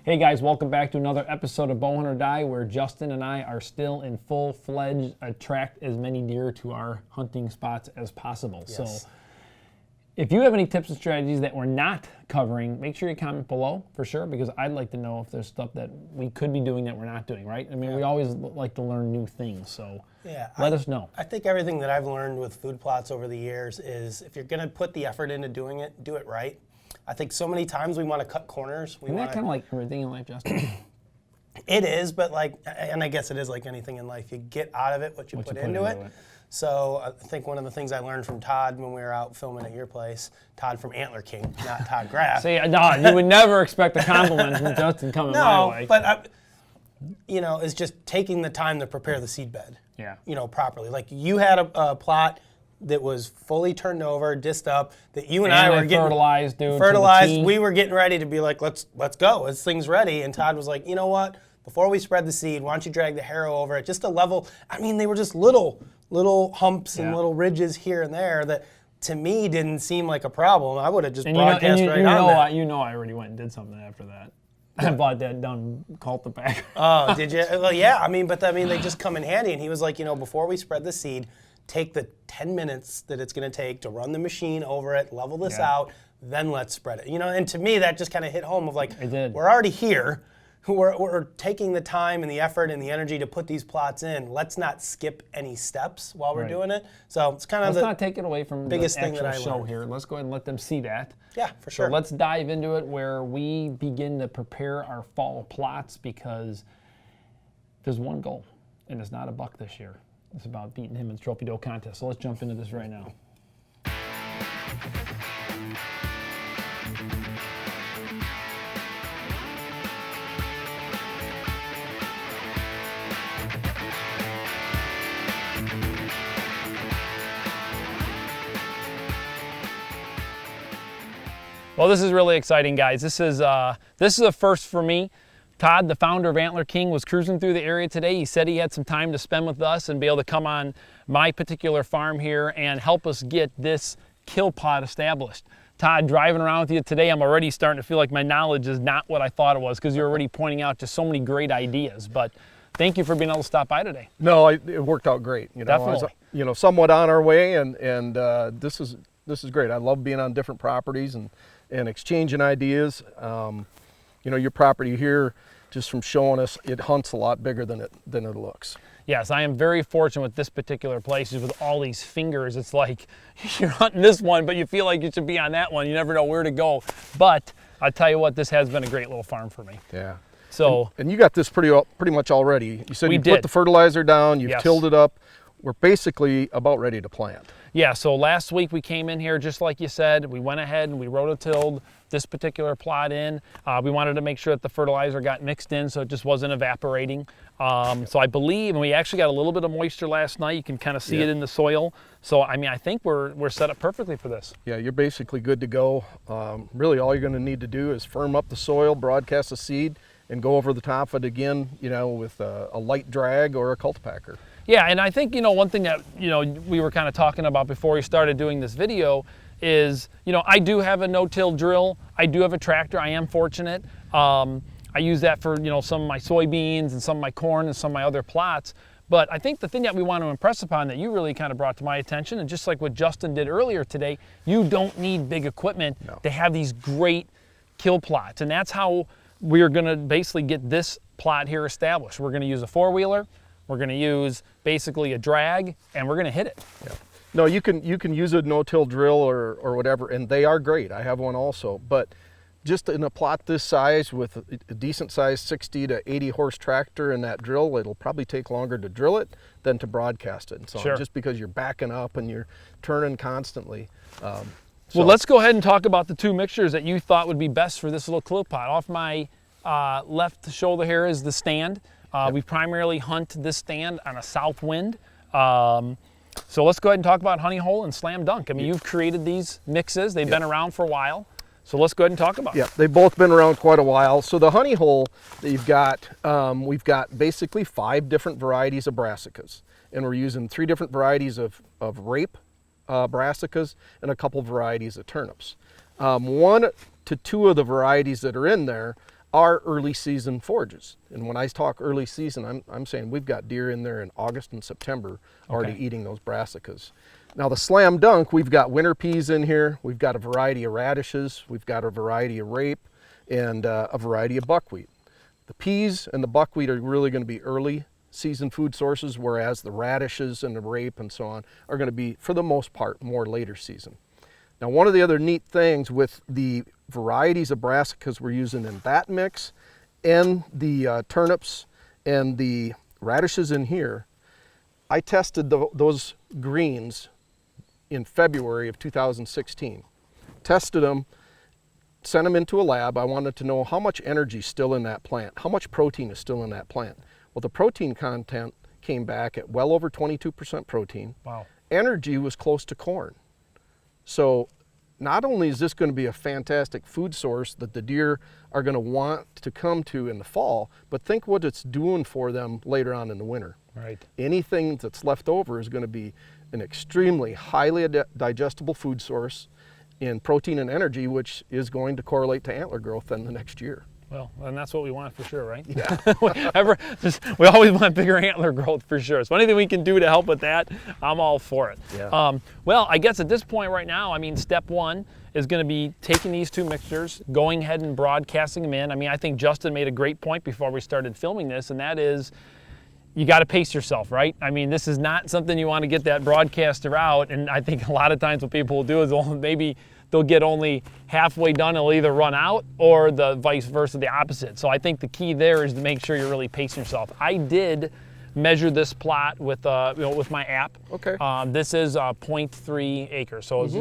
Hey guys, welcome back to another episode of Bowhunt or Die, where Justin and I are still in full-fledged attract as many deer to our hunting spots as possible. Yes. So if you have any tips and strategies that we're not covering, make sure you comment below for sure, because I'd like to know if there's stuff that we could be doing that we're not doing, right? I mean, we always like to learn new things, so let us know. I think everything that I've learned with food plots over the years is if you're going to put the effort into doing it, do it right. I think so many times we want to cut corners. Isn't that kind of like everything in life, Justin? It is, but and I guess it is like anything in life. You get out of it what you put into it. So I think one of the things I learned from Todd when we were out filming at your place, Todd from Antler King, not Todd Graff. See, no, you would never expect a compliment from Justin coming my way. No, but is just taking the time to prepare the seed bed. Yeah. Properly. Like you had a plot that was fully turned over, disced up, that you and I were getting fertilized, dude. Fertilized. We were getting ready to be like, let's go. This thing's ready. And Todd was like, you know what? Before we spread the seed, why don't you drag the harrow over it? Just a level. I mean, they were just little humps and little ridges here and there that to me didn't seem like a problem. I would have just broadcast right on that. I already went and did something after that. I bought that done cultipacker. Oh, did you? Well, yeah. They just come in handy. And he was like, before we spread the seed, take the 10 minutes that it's going to take to run the machine over it, level this out, then let's spread it. And to me, that just kind of hit home of like, we're already here. We're taking the time and the effort and the energy to put these plots in. Let's not skip any steps while we're doing it. So it's kind of let's not take it away from biggest the thing actual that I show learned. here. Let's go ahead and let them see that. Yeah, for sure. So let's dive into it where we begin to prepare our fall plots, because there's one goal, and it's not a buck this year. It's about beating him in the trophy doe contest. So let's jump into this right now. Well, this is really exciting, guys. This is a first for me. Todd, the founder of Antler King, was cruising through the area today. He said he had some time to spend with us and be able to come on my particular farm here and help us get this kill pod established. Todd, driving around with you today, I'm already starting to feel like my knowledge is not what I thought it was, because you're already pointing out just so many great ideas. But thank you for being able to stop by today. No, it worked out great. Definitely. I was, somewhat on our way, and this is great. I love being on different properties and exchanging ideas. Your property here, just from showing us, it hunts a lot bigger than it looks. Yes, I am very fortunate with this particular place. With all these fingers, it's like you're hunting this one, but you feel like you should be on that one. You never know where to go. But I tell you what, this has been a great little farm for me. Yeah. So and you got this pretty much already. You said you put the fertilizer down, you've tilled it up. We're basically about ready to plant. Yeah, so last week we came in here just like you said. We went ahead and we rototilled this particular plot in. We wanted to make sure that the fertilizer got mixed in so it just wasn't evaporating. So I believe, and we actually got a little bit of moisture last night. You can kind of see it in the soil. So I think we're set up perfectly for this. Yeah, you're basically good to go. Really all you're going to need to do is firm up the soil, broadcast the seed, and go over the top of it again, with a light drag or a cultipacker. Yeah, and I think, one thing that, we were kind of talking about before we started doing this video is, I do have a no-till drill. I do have a tractor. I am fortunate. I use that for, some of my soybeans and some of my corn and some of my other plots. But I think the thing that we want to impress upon that you really kind of brought to my attention, and just like what Justin did earlier today, you don't need big equipment to have these great kill plots. And that's how we're going to basically get this plot here established. We're going to use a four-wheeler. We're going to use basically a drag, and we're going to hit it. Yeah. No, you can use a no-till drill or whatever, and they are great. I have one also, but just in a plot this size with a decent size 60 to 80 horse tractor and that drill, it'll probably take longer to drill it than to broadcast it. And so Sure. just because you're backing up and you're turning constantly. Well, let's go ahead and talk about the two mixtures that you thought would be best for this little clip pot. Off my left shoulder here is the stand. We primarily hunt this stand on a south wind. So let's go ahead and talk about Honey Hole and Slam Dunk. I mean, you've created these mixes. They've been around for a while. So let's go ahead and talk about Yeah, they've both been around quite a while. So the Honey Hole that you've got, we've got basically 5 different varieties of brassicas. And we're using 3 different varieties of rape brassicas and a couple varieties of turnips. 1 to 2 of the varieties that are in there are early season forages. And when I talk early season, I'm saying we've got deer in there in August and September already eating those brassicas. Now the Slam Dunk, we've got winter peas in here, we've got a variety of radishes, we've got a variety of rape, and a variety of buckwheat. The peas and the buckwheat are really going to be early season food sources, whereas the radishes and the rape and so on are going to be, for the most part, more later season. Now one of the other neat things with the varieties of brassicas we're using in that mix and the turnips and the radishes in here, I tested those greens in February of 2016. Tested them, sent them into a lab. I wanted to know how much energy is still in that plant, how much protein is still in that plant. Well, the protein content came back at well over 22% protein. Wow. Energy was close to corn. So not only is this going to be a fantastic food source that the deer are going to want to come to in the fall, but think what it's doing for them later on in the winter. Right. Anything that's left over is going to be an extremely highly digestible food source in protein and energy, which is going to correlate to antler growth in the next year. Well, and that's what we want for sure, right? Yeah. We always want bigger antler growth for sure. So anything we can do to help with that, I'm all for it. Yeah. Well, I guess at this point right now, I mean, step 1 is going to be taking these 2 mixtures, going ahead and broadcasting them in. I mean, I think Justin made a great point before we started filming this, and that is, you got to pace yourself, right? I mean, this is not something you want to get that broadcaster out, and I think a lot of times what people will do is they'll get only halfway done, it'll either run out, or the vice versa, the opposite. So I think the key there is to make sure you're really pacing yourself. I did measure this plot with with my app. Okay. This is 0.3 acres, so it's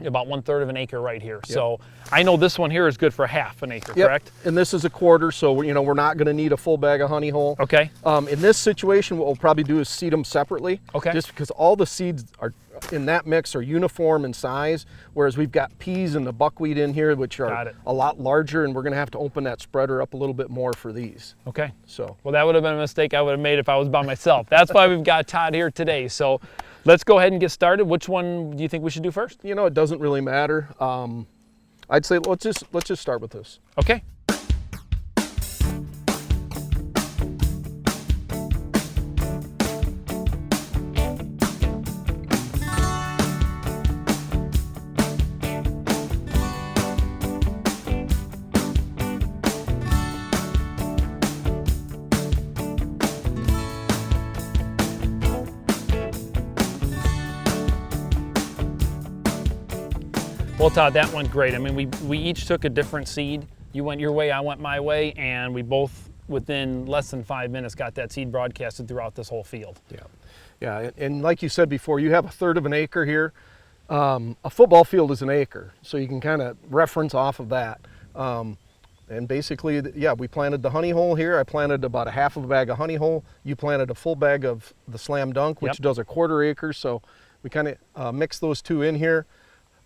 about 1/3 of an acre right here. Yep. So I know this one here is good for half an acre, correct? And this is a quarter, so we're not going to need a full bag of honey hole. Okay. In this situation, what we'll probably do is seed them separately. Okay. Just because all the seeds are in that mix are uniform in size, whereas we've got peas and the buckwheat in here, which are a lot larger, and we're going to have to open that spreader up a little bit more for these. Okay. So. Well, that would have been a mistake I would have made if I was by myself. That's why we've got Todd here today. So let's go ahead and get started. Which one do you think we should do first? You know, it doesn't really matter. I'd say let's just start with this. Okay. Well, Todd, that went great. I mean, we each took a different seed. You went your way, I went my way, and we both, within less than 5 minutes, got that seed broadcasted throughout this whole field. Yeah, and like you said before, you have 1/3 of an acre here. A football field is an acre, so you can kind of reference off of that. And basically, yeah, we planted the honey hole here. I planted about a half of a bag of honey hole. You planted a full bag of the Slam Dunk, which does a 1/4 acre. So we kind of mix those two in here.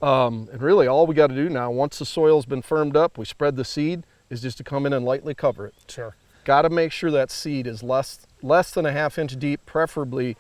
And really all we got to do now, once the soil's been firmed up, we spread the seed, is just to come in and lightly cover it. Sure. Got to make sure that seed is less than a 1/2 inch deep, preferably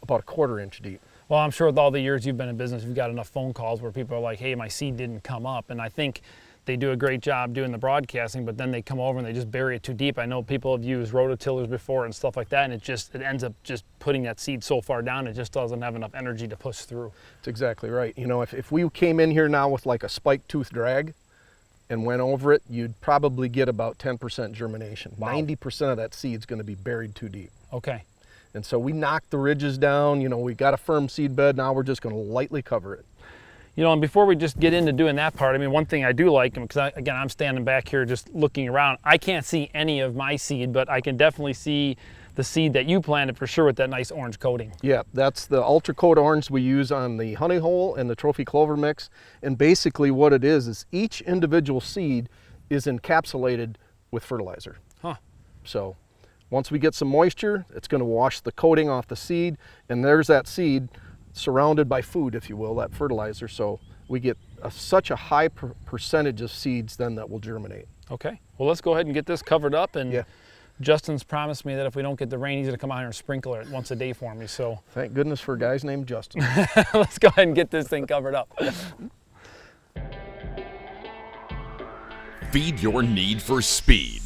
about a 1/4 inch deep. Well, I'm sure with all the years you've been in business, you've got enough phone calls where people are like, hey, my seed didn't come up. And I think they do a great job doing the broadcasting, but then they come over and they just bury it too deep. I know people have used rototillers before and stuff like that, and it ends up just putting that seed so far down, it just doesn't have enough energy to push through. That's exactly right. You know, if we came in here now with like a spike tooth drag and went over it, you'd probably get about 10% germination. Wow. 90% of that seed's going to be buried too deep. Okay. And so we knocked the ridges down. You know, we got a firm seed bed. Now we're just going to lightly cover it. You know, and before we just get into doing that part, I mean, one thing I do like, because again, I'm standing back here just looking around. I can't see any of my seed, but I can definitely see the seed that you planted for sure with that nice orange coating. Yeah, that's the Ultra Coat Orange we use on the honey hole and the trophy clover mix. And basically what it is each individual seed is encapsulated with fertilizer. Huh. So once we get some moisture, it's going to wash the coating off the seed, and there's that seed surrounded by food, if you will, that fertilizer. So we get such a high percentage of seeds then that will germinate. Okay, well, let's go ahead and get this covered up. And yeah. Justin's promised me that if we don't get the rain, he's going to come out here and sprinkle it once a day for me. So thank goodness for guys named Justin. Let's go ahead and get this thing covered up. Feed your need for speed.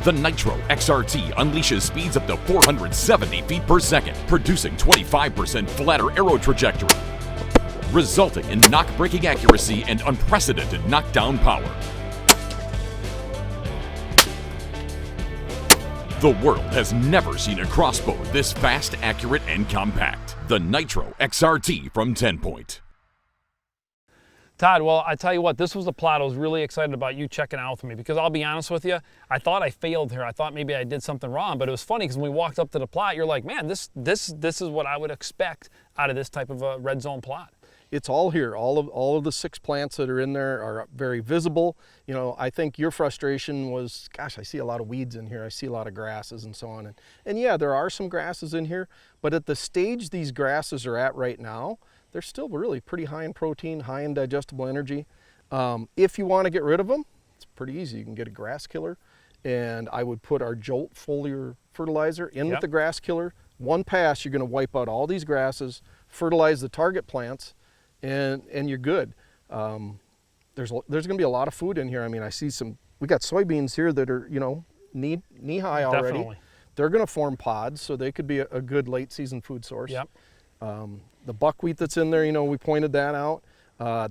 The Nitro XRT unleashes speeds up to 470 feet per second, producing 25% flatter arrow trajectory, resulting in knock-breaking accuracy and unprecedented knockdown power. The world has never seen a crossbow this fast, accurate, and compact. The Nitro XRT from 10-Point. Todd, well, I tell you what, this was a plot I was really excited about you checking out with me, because I'll be honest with you, I thought I failed here. I thought maybe I did something wrong, but it was funny because when we walked up to the plot, you're like, man, this is what I would expect out of this type of a red zone plot. It's all here. All of the 6 plants that are in there are very visible. You know, I think your frustration was, gosh, I see a lot of weeds in here. I see a lot of grasses and so on. And yeah, there are some grasses in here, but at the stage these grasses are at right now, they're still really pretty high in protein, high in digestible energy. If you want to get rid of them, it's pretty easy. You can get a grass killer, and I would put our Jolt foliar fertilizer in with the grass killer. One pass, you're going to wipe out all these grasses, fertilize the target plants, and you're good. There's going to be a lot of food in here. I mean, I see we got soybeans here that are, you know, knee high already. Definitely. They're going to form pods, so they could be a good late season food source. Yep. The buckwheat that's in there, you know, we pointed that out.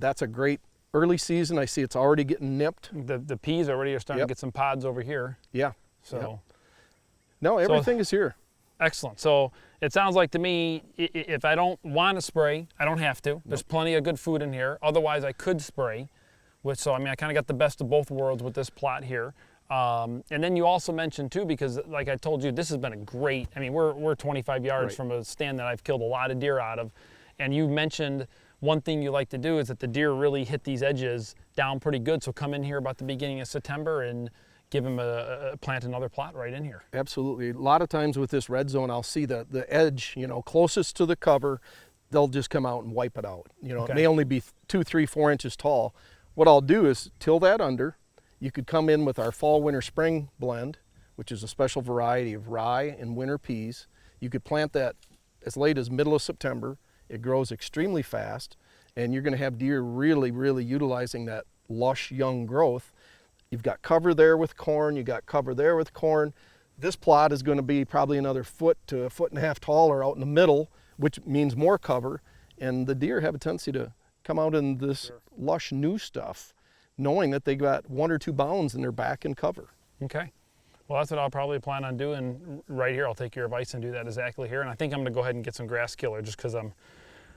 That's a great early season. I see it's already getting nipped. The peas already are starting to get some pods over here. Yeah. So. No, everything is here. Excellent. So it sounds like to me, if I don't want to spray, I don't have to. There's plenty of good food in here. Otherwise, I could spray. So, I mean, I kind of got the best of both worlds with this plot here. And then you also mentioned too, because like I told you, this has been a great, I mean, we're 25 yards from a stand that I've killed a lot of deer out of. And you mentioned one thing you like to do is that the deer really hit these edges down pretty good. So come in here about the beginning of September and give them plant another plot right in here. Absolutely. A lot of times with this red zone, I'll see the edge, you know, closest to the cover, they'll just come out and wipe it out. You know, It may only be 2, 3, 4 inches tall. What I'll do is till that under. You could come in with our fall, winter, spring blend, which is a special variety of rye and winter peas. You could plant that as late as middle of September. It grows extremely fast, and you're going to have deer really, really utilizing that lush young growth. You've got cover there with corn. You got cover there with corn. This plot is going to be probably another 1 to 1.5 feet taller out in the middle, which means more cover. And the deer have a tendency to come out in this lush new stuff, knowing that they got 1 or 2 bounds in their back and cover. Okay. Well, that's what I'll probably plan on doing right here. I'll take your advice and do that exactly here. And I think I'm going to go ahead and get some grass killer just because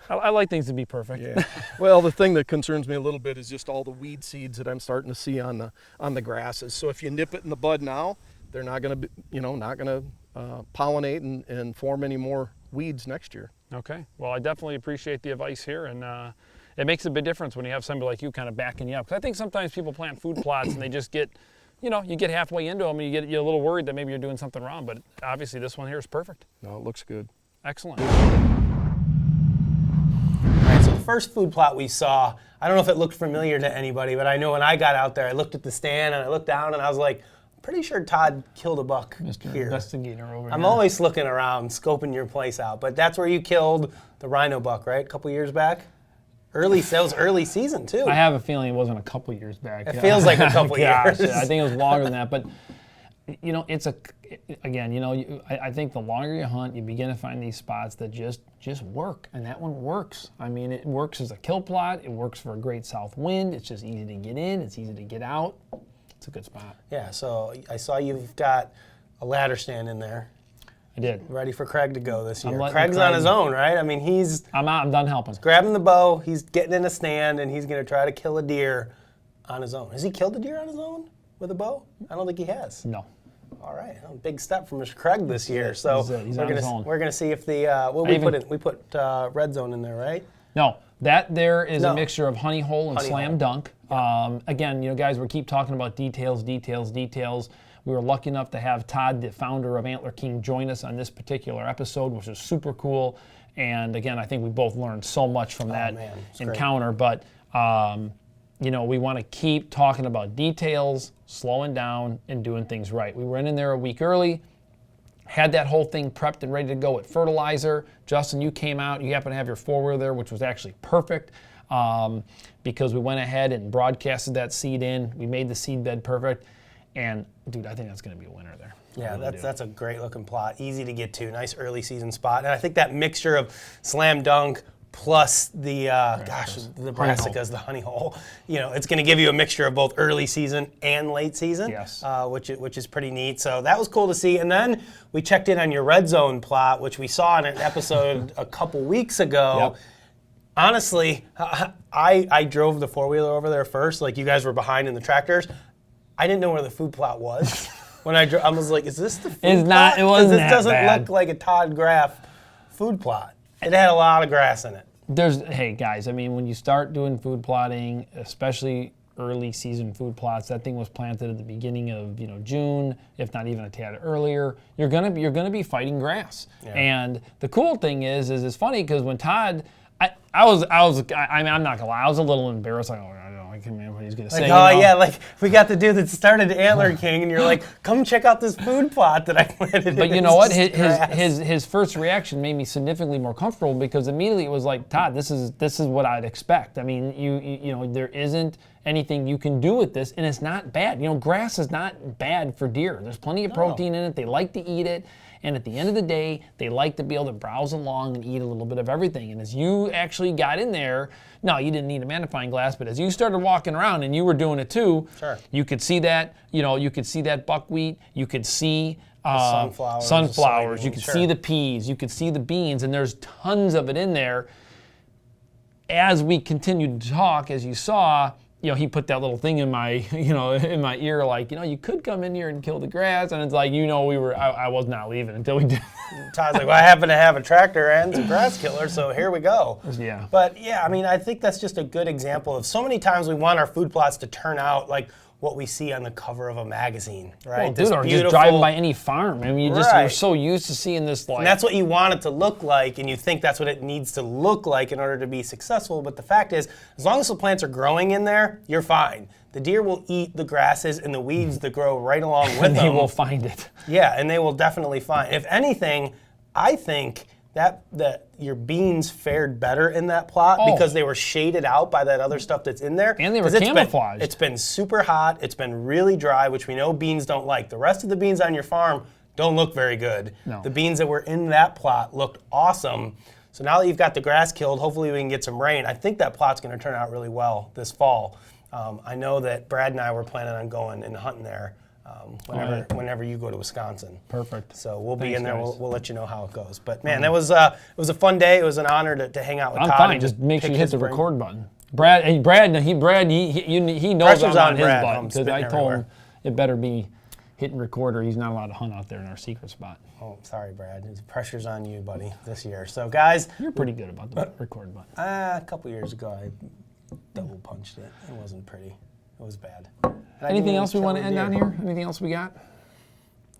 I like things to be perfect. Yeah. Well, the thing that concerns me a little bit is just all the weed seeds that I'm starting to see on the grasses. So if you nip it in the bud now, they're not going to, pollinate and form any more weeds next year. Okay. Well, I definitely appreciate the advice here, and it makes a big difference when you have somebody like you kind of backing you up. Because I think sometimes people plant food plots and they just get, you get halfway into them and you're a little worried that maybe you're doing something wrong. But obviously this one here is perfect. No, it looks good. Excellent. All right, so the first food plot we saw, I don't know if it looked familiar to anybody, but I know when I got out there, I looked at the stand and I looked down and I was like, I'm pretty sure Todd killed a buck Mr. here. Investigator over here. I'm always looking around, scoping your place out. But that's where you killed the rhino buck, right? A couple years back? That was early season, too. I have a feeling it wasn't a couple years back. It feels like a couple years. I think it was longer than that. But, I think the longer you hunt, you begin to find these spots that just work. And that one works. I mean, it works as a kill plot. It works for a great south wind. It's just easy to get in. It's easy to get out. It's a good spot. Yeah, so I saw you've got a ladder stand in there. I did. Ready for Craig to go this year. letting Craig's Craig- on his own, right? I mean, he's I'm out. I'm done helping. grabbing the bow, he's getting in a stand, and he's going to try to kill a deer on his own. Has he killed a deer on his own with a bow? I don't think he has. No. All right, a big step from Mr. Craig this year. So He's on his own. we're gonna see if the we put Redzone in there, right? No, that there is No. a mixture of honey hole and Honey slam hole. dunk. Again, guys, we keep talking about details. We were lucky enough to have Todd, the founder of Antler King, join us on this particular episode, which is super cool. And again, I think we both learned so much from that encounter. But we want to keep talking about details, slowing down, and doing things right. We went in there a week early, had that whole thing prepped and ready to go at fertilizer. Justin, you came out. You happen to have your four-wheeler there, which was actually perfect because we went ahead and broadcasted that seed in. We made the seed bed perfect. And, dude, I think that's going to be a winner there. Yeah, that's a great-looking plot. Easy to get to. Nice early season spot. And I think that mixture of slam dunk plus the the brassicas, the honey hole, it's going to give you a mixture of both early season and late season, yes. which is pretty neat. So that was cool to see. And then we checked in on your Redzone plot, which we saw in an episode a couple weeks ago. Yep. Honestly, I drove the four-wheeler over there first, like you guys were behind in the tractors. I didn't know where the food plot was. When I drove, I was like, is this the food plot? It's not, it wasn't this that doesn't bad. look like a Todd Graff food plot. It had a lot of grass in it. Hey guys, I mean, when you start doing food plotting, especially early season food plots, that thing was planted at the beginning of June, if not even a tad earlier. You're gonna be fighting grass. Yeah. And the cool thing is it's funny because when Todd, I'm not gonna lie, I was a little embarrassed. Like, I can't remember what he's gonna say. Like we got the dude that started Antler King, and you're like, come check out this food plot that I planted. But you know what? His first reaction made me significantly more comfortable because immediately it was like, Todd, this is what I'd expect. I mean, you there isn't anything you can do with this, and it's not bad. Grass is not bad for deer. There's plenty of protein in it. They like to eat it. And at the end of the day, they like to be able to browse along and eat a little bit of everything. And as you actually got in there, no, you didn't need a magnifying glass, but as you started walking around and you were doing it too, sure. You could see that, you could see that buckwheat, you could see sunflowers, you could sure. see the peas, you could see the beans, and there's tons of it in there. As we continued to talk, as you saw, he put that little thing in my, in my ear, like, you could come in here and kill the grass, and it's like, I was not leaving until we did. Todd's like, well, I happen to have a tractor and some grass killer, so here we go. Yeah. But yeah, I mean, I think that's just a good example of so many times we want our food plots to turn out like what we see on the cover of a magazine, right? Well, dude, or just driving by any farm. I mean, you're so used to seeing this, like. And that's what you want it to look like, and you think that's what it needs to look like in order to be successful. But the fact is, as long as the plants are growing in there, you're fine. The deer will eat the grasses and the weeds that grow right along with them. They will find it. Yeah, and they will definitely find. If anything, I think that your beans fared better in that plot because they were shaded out by that other stuff that's in there. And they were camouflaged. It's been super hot. It's been really dry, which we know beans don't like. The rest of the beans on your farm don't look very good. No. The beans that were in that plot looked awesome. So now that you've got the grass killed, hopefully we can get some rain. I think that plot's going to turn out really well this fall. I know that Brad and I were planning on going and hunting there whenever you go to Wisconsin. Perfect. So we'll be in there. guys. We'll let you know how it goes. But man, it was a fun day. It was an honor to hang out with I'm Todd. fine. and Just make sure you pick hit his the brain. record button. Brad, he knows Pressure's I'm on on his Brad. button I'm because spitting I told him everywhere. it better be hitting record or he's not allowed to hunt out there in our secret spot. Oh, sorry, Brad. The pressure's on you, buddy, this year. So guys, You're pretty good about the record button. a couple years ago, I double punched it. It wasn't pretty. It was bad. Anything else we want to end on here? Anything else we got?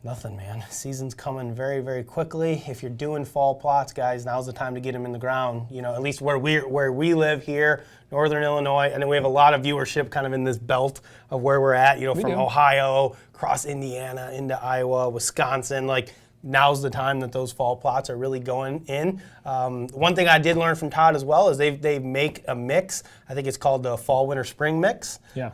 Nothing, man. Season's coming very, very quickly. If you're doing fall plots, guys, now's the time to get them in the ground. At least where we live here, Northern Illinois, and then we have a lot of viewership kind of in this belt of where we're at. From Ohio, across Indiana, into Iowa, Wisconsin. Like now's the time that those fall plots are really going in. One thing I did learn from Todd as well is they make a mix. I think it's called the fall, winter, spring mix. Yeah.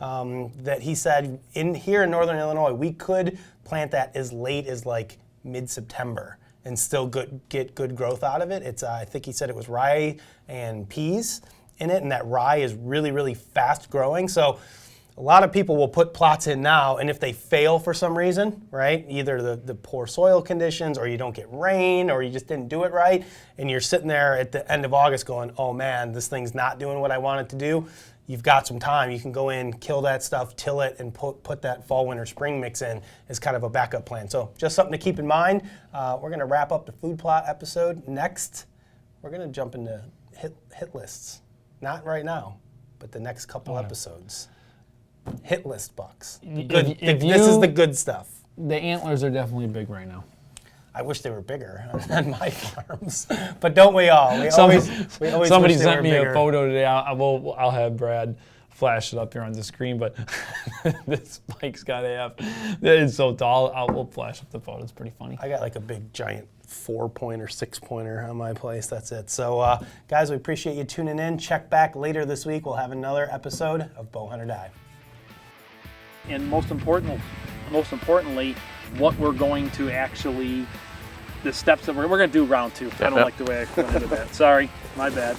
That he said here in Northern Illinois, we could plant that as late as like mid-September and still get good growth out of it. It's I think he said it was rye and peas in it, and that rye is really, really fast growing. So a lot of people will put plots in now, and if they fail for some reason, right, either the poor soil conditions, or you don't get rain, or you just didn't do it right, and you're sitting there at the end of August going, oh man, this thing's not doing what I want it to do, you've got some time. You can go in, kill that stuff, till it, and put that fall, winter, spring mix in as kind of a backup plan. So just something to keep in mind. We're going to wrap up the food plot episode. Next, we're going to jump into hit lists. Not right now, but the next couple episodes. Hit list bucks. This is the good stuff. The antlers are definitely big right now. I wish they were bigger on my farms, but don't we all? We always Somebody wish they sent were me bigger. a photo today. I'll have Brad flash it up here on the screen, but this Mike's got to have. That is so tall. We'll flash up the photo. It's pretty funny. I got like a big giant 4-pointer, 6-pointer on my place. That's it. So guys, we appreciate you tuning in. Check back later this week. We'll have another episode of Bowhunt or Die. And most importantly, what we're going to actually, the steps that we're going to do round 2. I don't like the way I went into that. Sorry, my bad.